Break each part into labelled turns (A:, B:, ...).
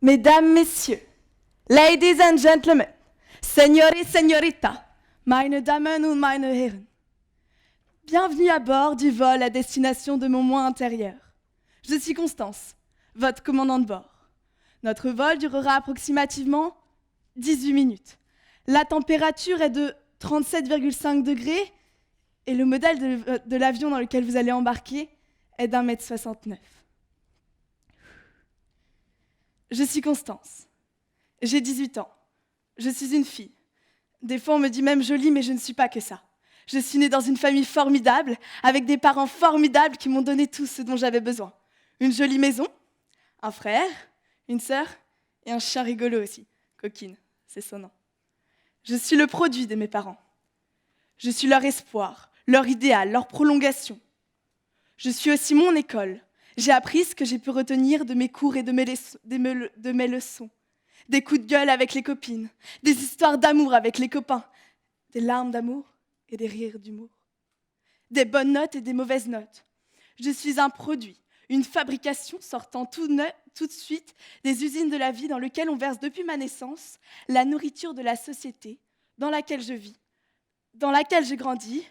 A: Mesdames, Messieurs, Ladies and Gentlemen, Signori, Signorita, meine Damen und meine Herren, bienvenue à bord du vol à destination de mon moi intérieur. Je suis Constance, votre commandant de bord. Notre vol durera approximativement 18 minutes. La température est de 37,5 degrés et le modèle de l'avion dans lequel vous allez embarquer est d'1,69 m. Je suis Constance. J'ai 18 ans. Je suis une fille. Des fois, on me dit même jolie, mais je ne suis pas que ça. Je suis née dans une famille formidable, avec des parents formidables qui m'ont donné tout ce dont j'avais besoin. Une jolie maison, un frère, une sœur et un chien rigolo aussi. Coquine, c'est son nom. Je suis le produit de mes parents. Je suis leur espoir, leur idéal, leur prolongation. Je suis aussi mon école. J'ai appris ce que j'ai pu retenir de mes cours et de mes leçons. Des coups de gueule avec les copines, des histoires d'amour avec les copains, des larmes d'amour et des rires d'humour, des bonnes notes et des mauvaises notes. Je suis un produit, une fabrication sortant tout de suite des usines de la vie dans lesquelles on verse depuis ma naissance la nourriture de la société dans laquelle je vis, dans laquelle j'ai grandi,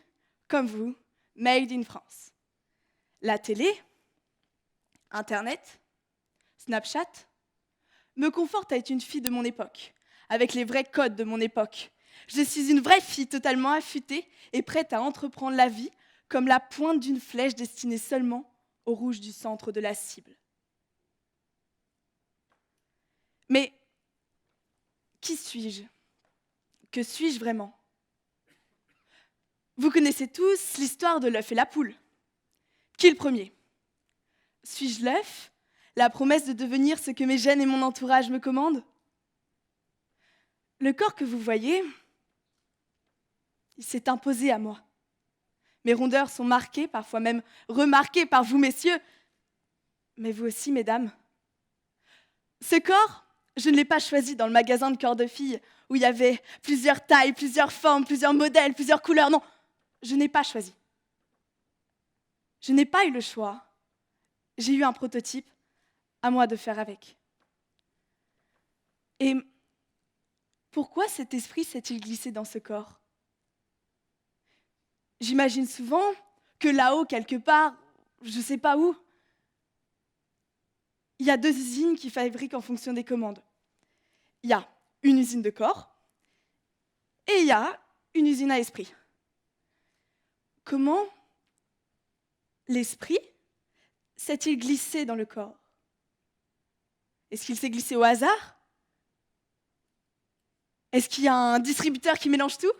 A: comme vous, made in France. La télé, Internet, Snapchat, me conforte à être une fille de mon époque, avec les vrais codes de mon époque. Je suis une vraie fille totalement affûtée et prête à entreprendre la vie comme la pointe d'une flèche destinée seulement au rouge du centre de la cible. Mais qui suis-je? Que suis-je vraiment? Vous connaissez tous l'histoire de l'œuf et la poule. Qui est le premier? Suis-je l'œuf, la promesse de devenir ce que mes gènes et mon entourage me commandent? Le corps que vous voyez, il s'est imposé à moi. Mes rondeurs sont marquées, parfois même remarquées par vous, messieurs, mais vous aussi, mesdames. Ce corps, je ne l'ai pas choisi dans le magasin de corps de filles où il y avait plusieurs tailles, plusieurs formes, plusieurs modèles, plusieurs couleurs. Non, je n'ai pas choisi. Je n'ai pas eu le choix. J'ai eu un prototype, à moi de faire avec. Et pourquoi cet esprit s'est-il glissé dans ce corps? J'imagine souvent que là-haut, quelque part, je ne sais pas où, il y a 2 usines qui fabriquent en fonction des commandes. Il y a une usine de corps et il y a une usine à esprit. Comment l'esprit s'est-il glissé dans le corps? Est-ce qu'il s'est glissé au hasard? Est-ce qu'il y a un distributeur qui mélange tout?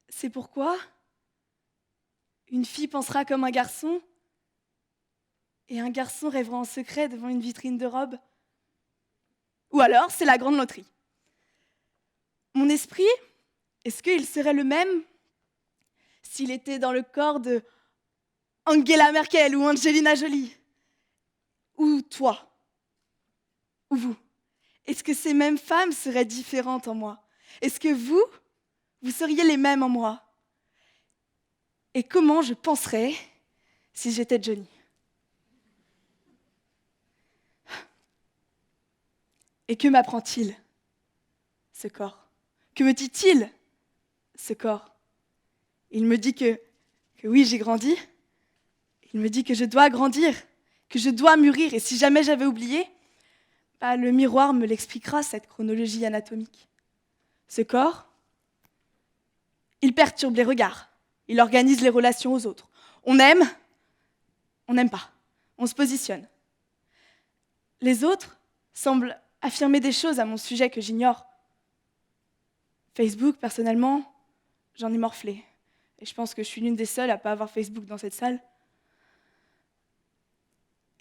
A: C'est pourquoi une fille pensera comme un garçon et un garçon rêvera en secret devant une vitrine de robe. Ou alors, c'est la grande loterie. Mon esprit, est-ce qu'il serait le même s'il était dans le corps de Angela Merkel ou Angelina Jolie? Ou toi? Ou vous? Est-ce que ces mêmes femmes seraient différentes en moi? Est-ce que vous seriez les mêmes en moi? Et comment je penserais si j'étais Johnny? Et que m'apprend-il, ce corps? Que me dit-il, ce corps? Il me dit que oui, j'ai grandi. Il me dit que je dois grandir, que je dois mûrir. Et si jamais j'avais oublié, le miroir me l'expliquera, cette chronologie anatomique. Ce corps, il perturbe les regards. Il organise les relations aux autres. On aime, on n'aime pas. On se positionne. Les autres semblent affirmer des choses à mon sujet que j'ignore. Facebook, personnellement, j'en ai morflé. Et je pense que je suis l'une des seules à ne pas avoir Facebook dans cette salle.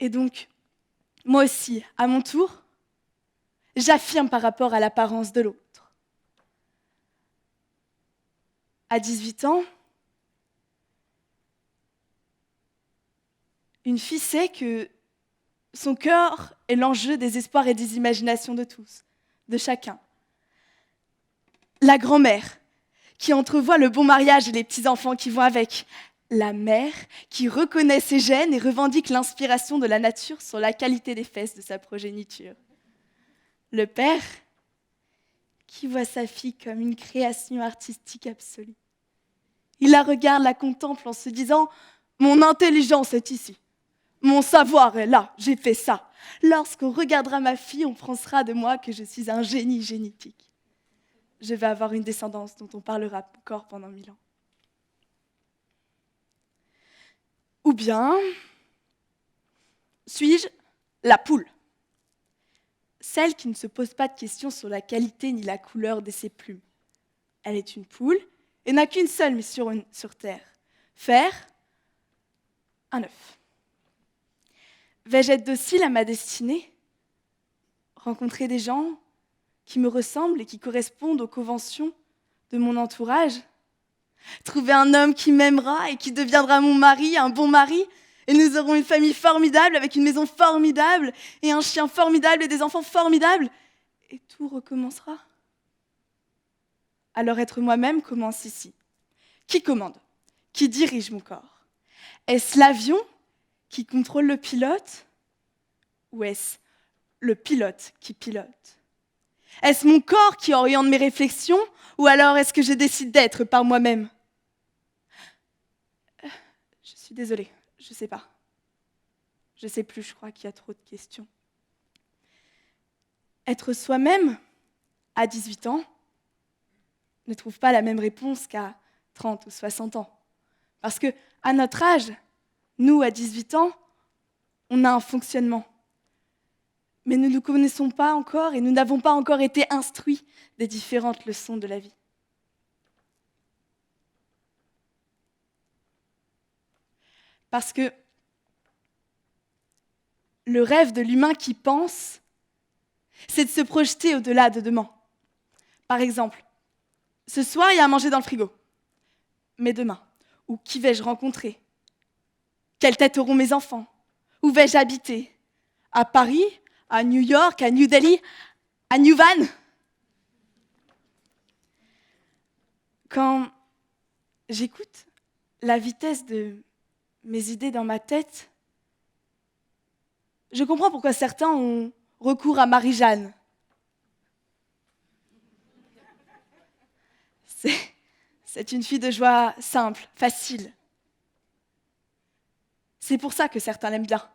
A: Et donc, moi aussi, à mon tour, j'affirme par rapport à l'apparence de l'autre. À 18 ans, une fille sait que son cœur est l'enjeu des espoirs et des imaginations de tous, de chacun. La grand-mère qui entrevoit le bon mariage et les petits-enfants qui vont avec. La mère qui reconnaît ses gènes et revendique l'inspiration de la nature sur la qualité des fesses de sa progéniture. Le père qui voit sa fille comme une création artistique absolue. Il la regarde, la contemple en se disant « Mon intelligence est ici. Mon savoir est là, j'ai fait ça. Lorsqu'on regardera ma fille, on pensera de moi que je suis un génie génétique. Je vais avoir une descendance dont on parlera encore pendant 1000 ans. » Ou bien, suis-je la poule? Celle qui ne se pose pas de questions sur la qualité ni la couleur de ses plumes. Elle est une poule et n'a qu'une seule mission sur Terre, faire un œuf. Vais-je être docile à ma destinée? Rencontrer des gens qui me ressemblent et qui correspondent aux conventions de mon entourage? Trouver un homme qui m'aimera et qui deviendra mon mari, un bon mari, et nous aurons une famille formidable avec une maison formidable et un chien formidable et des enfants formidables, et tout recommencera. Alors être moi-même commence ici. Qui commande? Qui dirige mon corps? Est-ce l'avion qui contrôle le pilote? Ou est-ce le pilote qui pilote? Est-ce mon corps qui oriente mes réflexions? Ou alors est-ce que je décide d'être par moi-même? Je suis désolée, je ne sais pas. Je ne sais plus, je crois qu'il y a trop de questions. Être soi-même, à 18 ans, ne trouve pas la même réponse qu'à 30 ou 60 ans. Parce qu'à notre âge, nous, à 18 ans, on a un fonctionnement. Mais nous ne nous connaissons pas encore et nous n'avons pas encore été instruits des différentes leçons de la vie. Parce que le rêve de l'humain qui pense, c'est de se projeter au-delà de demain. Par exemple, ce soir, il y a à manger dans le frigo. Mais demain, ou qui vais-je rencontrer? Quelle tête auront mes enfants? Où vais-je habiter? À Paris? À New York? À New Delhi? À New Van? Quand j'écoute la vitesse de mes idées dans ma tête, je comprends pourquoi certains ont recours à Marie-Jeanne. C'est une fille de joie simple, facile. C'est pour ça que certains l'aiment bien.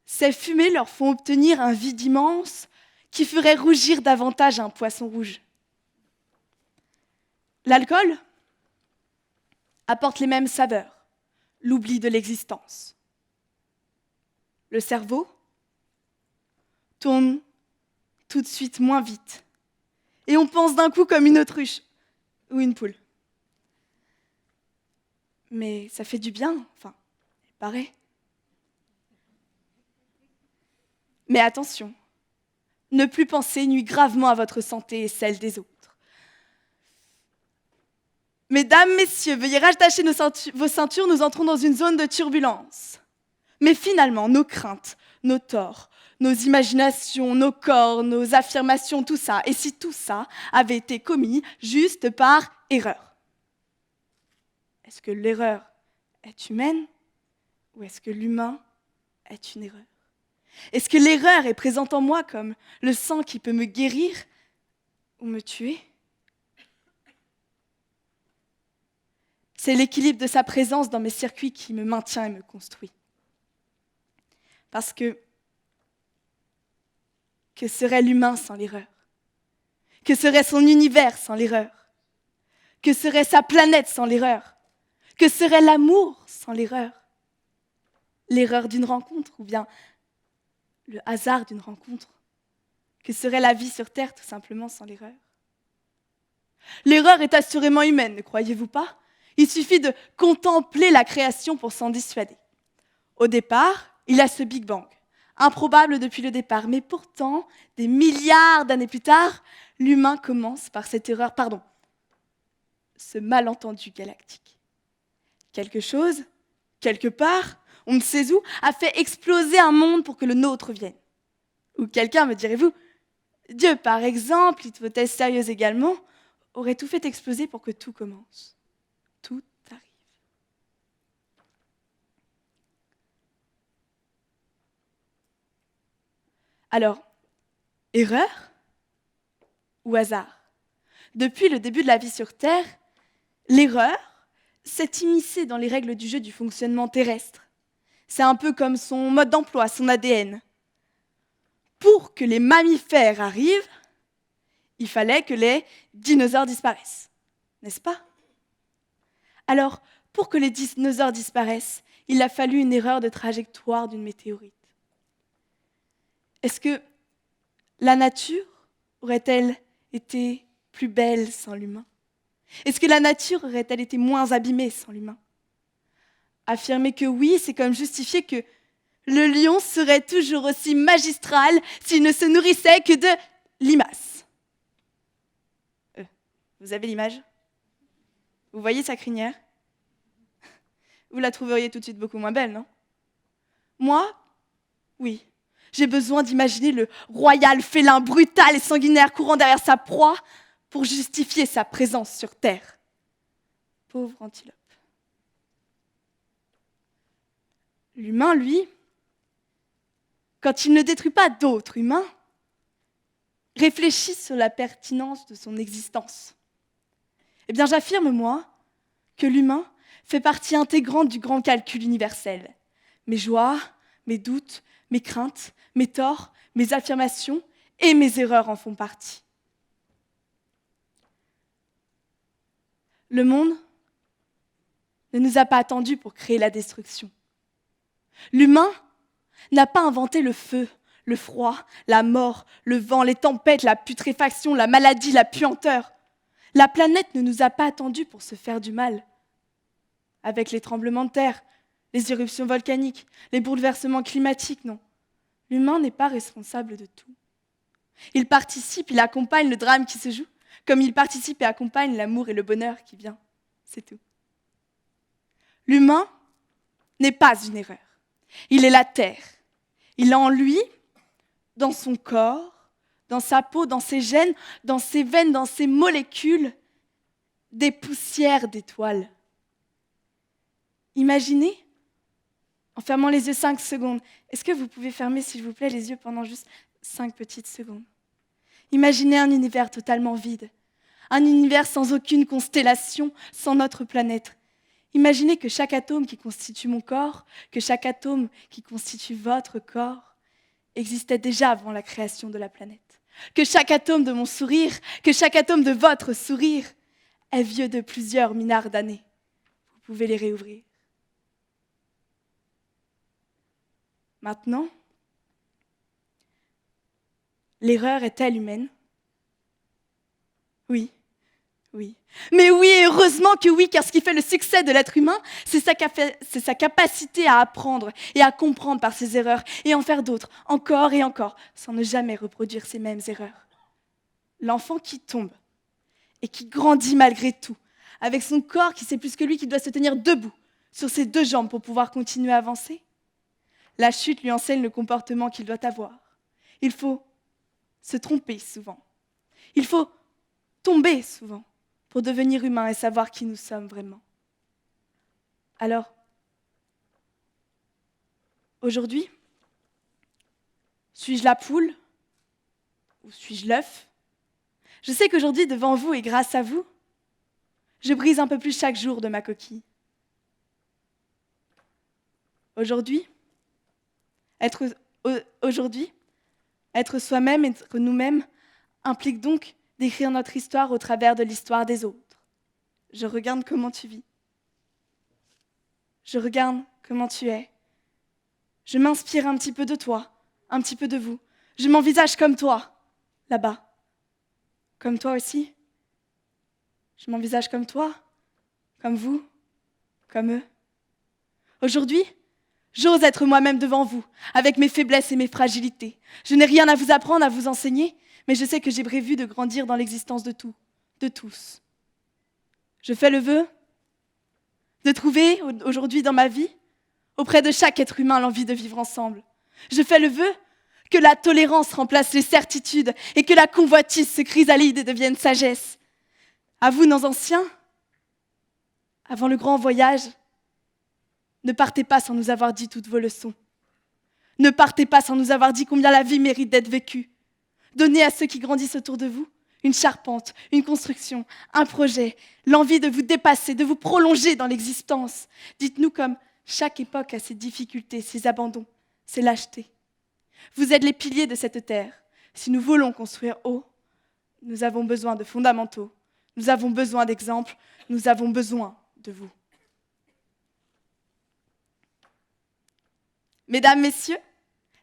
A: Ces fumées leur font obtenir un vide immense qui ferait rougir davantage un poisson rouge. L'alcool apporte les mêmes saveurs, l'oubli de l'existence. Le cerveau tourne tout de suite moins vite et on pense d'un coup comme une autruche ou une poule. Mais ça fait du bien, enfin, il paraît. Mais attention, ne plus penser nuit gravement à votre santé et celle des autres. Mesdames, messieurs, veuillez rattacher vos ceintures, nous entrons dans une zone de turbulence. Mais finalement, nos craintes, nos torts, nos imaginations, nos corps, nos affirmations, tout ça, et si tout ça avait été commis juste par erreur? Est-ce que l'erreur est humaine ou est-ce que l'humain est une erreur? Est-ce que l'erreur est présente en moi comme le sang qui peut me guérir ou me tuer? C'est l'équilibre de sa présence dans mes circuits qui me maintient et me construit. Parce que serait l'humain sans l'erreur? Que serait son univers sans l'erreur? Que serait sa planète sans l'erreur? Que serait l'amour sans l'erreur? L'erreur d'une rencontre ou bien le hasard d'une rencontre? Que serait la vie sur Terre tout simplement sans l'erreur? L'erreur est assurément humaine, ne croyez-vous pas? Il suffit de contempler la création pour s'en dissuader. Au départ, il y a ce Big Bang, improbable depuis le départ, mais pourtant, des milliards d'années plus tard, l'humain commence par cette erreur, ce malentendu galactique. Quelque chose, quelque part, on ne sait où, a fait exploser un monde pour que le nôtre vienne. Ou quelqu'un, me direz-vous, Dieu, par exemple, hypothèse sérieuse également, aurait tout fait exploser pour que tout commence. Tout arrive. Alors, Erreur ou hasard? Depuis le début de la vie sur Terre, l'erreur s'est immiscée dans les règles du jeu du fonctionnement terrestre. C'est un peu comme son mode d'emploi, son ADN. Pour que les mammifères arrivent, il fallait que les dinosaures disparaissent, n'est-ce pas? Alors, pour que les dinosaures disparaissent, il a fallu une erreur de trajectoire d'une météorite. Est-ce que la nature aurait-elle été plus belle sans l'humain? Est-ce que la nature aurait-elle été moins abîmée sans l'humain? Affirmer que oui, c'est comme justifier que le lion serait toujours aussi magistral s'il ne se nourrissait que de limaces. Vous avez l'image? Vous voyez sa crinière? Vous la trouveriez tout de suite beaucoup moins belle, non? Moi, oui. J'ai besoin d'imaginer le royal félin brutal et sanguinaire courant derrière sa proie pour justifier sa présence sur Terre. Pauvre antilope. L'humain, lui, quand il ne détruit pas d'autres humains, réfléchit sur la pertinence de son existence. Eh bien, j'affirme, moi, que l'humain fait partie intégrante du grand calcul universel. Mes joies, mes doutes, mes craintes, mes torts, mes affirmations et mes erreurs en font partie. Le monde ne nous a pas attendus pour créer la destruction. L'humain n'a pas inventé le feu, le froid, la mort, le vent, les tempêtes, la putréfaction, la maladie, la puanteur. La planète ne nous a pas attendus pour se faire du mal. Avec les tremblements de terre, les éruptions volcaniques, les bouleversements climatiques, non. L'humain n'est pas responsable de tout. Il participe, il accompagne le drame qui se joue, comme il participe et accompagne l'amour et le bonheur qui vient. C'est tout. L'humain n'est pas une erreur. Il est la terre. Il a en lui, dans son corps, dans sa peau, dans ses gènes, dans ses veines, dans ses molécules, des poussières d'étoiles. Imaginez, en fermant les yeux 5 secondes, est-ce que vous pouvez fermer, s'il vous plaît, les yeux pendant juste 5 petites secondes? Imaginez un univers totalement vide, un univers sans aucune constellation, sans notre planète. Imaginez que chaque atome qui constitue mon corps, que chaque atome qui constitue votre corps, existait déjà avant la création de la planète. Que chaque atome de mon sourire, que chaque atome de votre sourire est vieux de plusieurs milliards d'années. Vous pouvez les réouvrir. Maintenant, l'erreur est-elle humaine? Oui. Oui. Mais oui, heureusement que oui, car ce qui fait le succès de l'être humain, c'est sa capacité à apprendre et à comprendre par ses erreurs et en faire d'autres, encore et encore, sans ne jamais reproduire ces mêmes erreurs. L'enfant qui tombe et qui grandit malgré tout, avec son corps qui sait plus que lui, qui doit se tenir debout sur ses 2 jambes pour pouvoir continuer à avancer. La chute lui enseigne le comportement qu'il doit avoir. Il faut se tromper souvent. Il faut tomber souvent pour devenir humain et savoir qui nous sommes vraiment. Alors, aujourd'hui, suis-je la poule ou suis-je l'œuf? Je sais qu'aujourd'hui, devant vous et grâce à vous, je brise un peu plus chaque jour de ma coquille. Aujourd'hui, être soi-même, être nous-mêmes, implique donc d'écrire notre histoire au travers de l'histoire des autres. Je regarde comment tu vis. Je regarde comment tu es. Je m'inspire un petit peu de toi, un petit peu de vous. Je m'envisage comme toi, là-bas. Comme toi aussi. Je m'envisage comme toi, comme vous, comme eux. Aujourd'hui, j'ose être moi-même devant vous, avec mes faiblesses et mes fragilités. Je n'ai rien à vous apprendre, à vous enseigner, mais je sais que j'ai prévu de grandir dans l'existence de tout, de tous. Je fais le vœu de trouver aujourd'hui dans ma vie, auprès de chaque être humain, l'envie de vivre ensemble. Je fais le vœu que la tolérance remplace les certitudes et que la convoitise se chrysalide et devienne sagesse. À vous, nos anciens, avant le grand voyage, ne partez pas sans nous avoir dit toutes vos leçons. Ne partez pas sans nous avoir dit combien la vie mérite d'être vécue. Donnez à ceux qui grandissent autour de vous une charpente, une construction, un projet, l'envie de vous dépasser, de vous prolonger dans l'existence. Dites-nous comme chaque époque a ses difficultés, ses abandons, ses lâchetés. Vous êtes les piliers de cette terre. Si nous voulons construire haut, nous avons besoin de fondamentaux, nous avons besoin d'exemples, nous avons besoin de vous. Mesdames, Messieurs,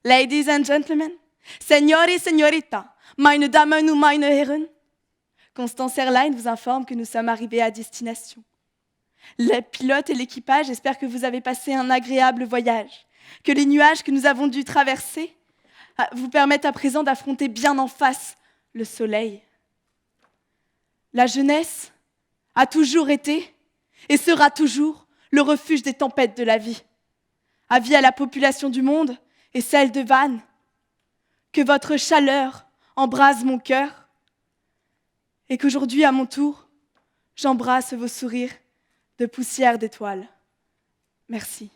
A: Ladies and Gentlemen, Signori, Signorita, meine Damen und meine Herren, Constance Airlines vous informe que nous sommes arrivés à destination. Les pilotes et l'équipage espèrent que vous avez passé un agréable voyage, que les nuages que nous avons dû traverser vous permettent à présent d'affronter bien en face le soleil. La jeunesse a toujours été et sera toujours le refuge des tempêtes de la vie. Avis à la population du monde et celle de Vannes, que votre chaleur embrase mon cœur et qu'aujourd'hui, à mon tour, j'embrasse vos sourires de poussière d'étoiles. Merci.